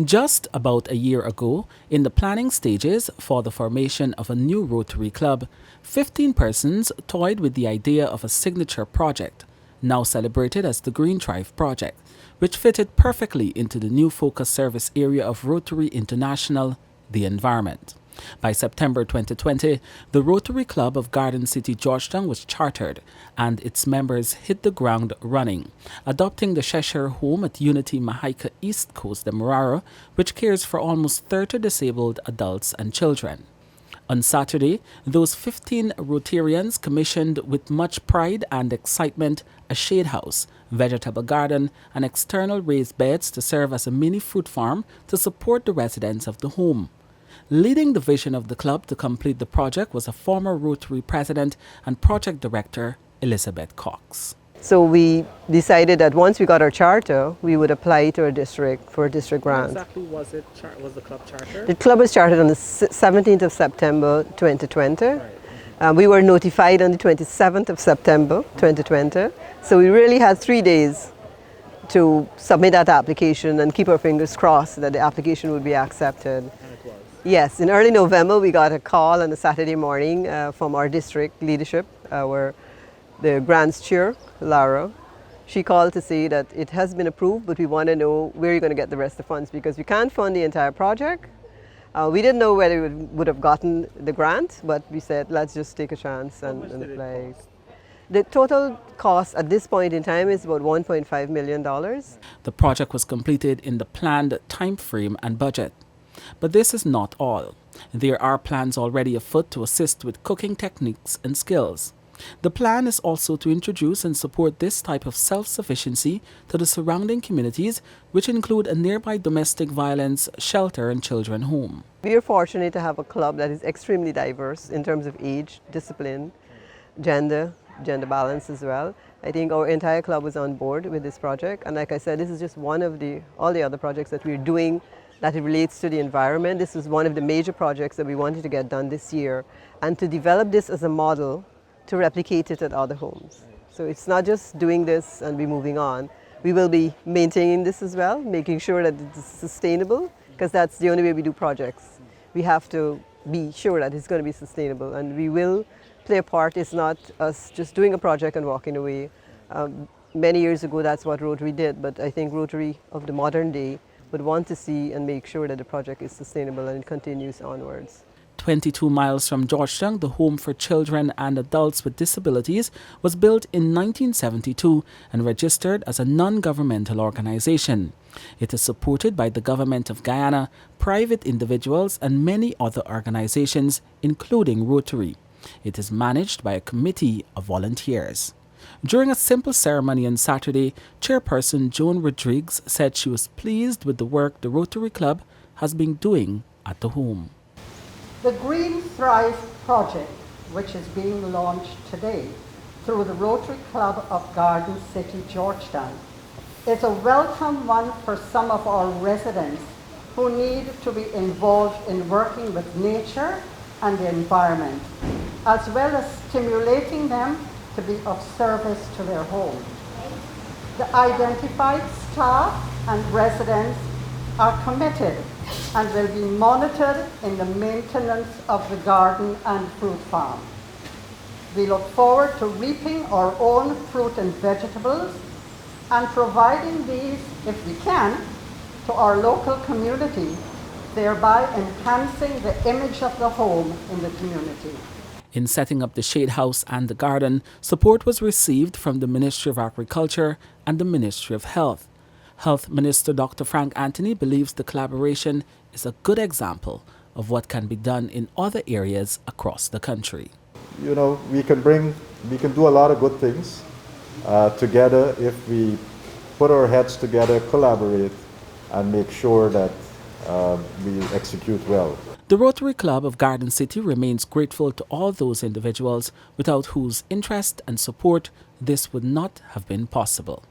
Just about a year ago, in the planning stages for the formation of a new Rotary Club, 15 persons toyed with the idea of a signature project, now celebrated as the Green Drive Project, which fitted perfectly into the new focus service area of Rotary International, the environment. By September 2020, the Rotary Club of Garden City, Georgetown was chartered and its members hit the ground running, adopting the Cheshire Home at Unity Mahaica East Coast Demerara, which cares for almost 30 disabled adults and children. On Saturday, those 15 Rotarians commissioned with much pride and excitement a shade house, vegetable garden, and external raised beds to serve as a mini fruit farm to support the residents of the home. Leading the vision of the club to complete the project was a former Rotary president and project director, Elizabeth Cox. So we decided that once we got our charter, we would apply to our district for a district grant. Exactly was the club chartered? The club was chartered on the 17th of September 2020. Right. We were notified on the 27th of September 2020. So we really had 3 days to submit that application and keep our fingers crossed that the application would be accepted. And it was. Yes, in early November we got a call on a Saturday morning from our district leadership, the grants chair, Lara. She called to say that it has been approved, but we want to know where you're going to get the rest of the funds because we can't fund the entire project. We didn't know whether we would have gotten the grant, but we said let's just take a chance and apply. The total cost at this point in time is about $1.5 million. The project was completed in the planned time frame and budget. But this is not all. There are plans already afoot to assist with cooking techniques and skills. The plan is also to introduce and support this type of self-sufficiency to the surrounding communities, which include a nearby domestic violence shelter and children home. We are fortunate to have a club that is extremely diverse in terms of age, discipline, gender balance as well. I think our entire club was on board with this project, and like I said, this is just one of all the other projects that we're doing that it relates to the environment. This is one of the major projects that we wanted to get done this year, and to develop this as a model to replicate it at other homes. So it's not just doing this and be moving on. We will be maintaining this as well, making sure that it's sustainable, because that's the only way we do projects. We have to be sure that it's going to be sustainable, and we will play a part. It's not us just doing a project and walking away. Many years ago, that's what Rotary did, but I think Rotary of the modern day would want to see and make sure that the project is sustainable and it continues onwards. 22 miles from Georgetown, the Home for Children and Adults with Disabilities was built in 1972 and registered as a non-governmental organization. It is supported by the Government of Guyana, private individuals, and many other organizations, including Rotary. It is managed by a committee of volunteers. During a simple ceremony on Saturday, Chairperson Joan Rodriguez said she was pleased with the work the Rotary Club has been doing at the home. The Green Thrive project, which is being launched today through the Rotary Club of Garden City, Georgetown, is a welcome one for some of our residents who need to be involved in working with nature and the environment, as well as stimulating them to be of service to their home. The identified staff and residents are committed and will be monitored in the maintenance of the garden and fruit farm. We look forward to reaping our own fruit and vegetables and providing these, if we can, to our local community, thereby enhancing the image of the home in the community. In setting up the shade house and the garden, support was received from the Ministry of Agriculture and the Ministry of Health. Health Minister Dr. Frank Anthony believes the collaboration is a good example of what can be done in other areas across the country. You know, we can do a lot of good things together if we put our heads together, collaborate, and make sure that we execute well. The Rotary Club of Garden City remains grateful to all those individuals without whose interest and support this would not have been possible.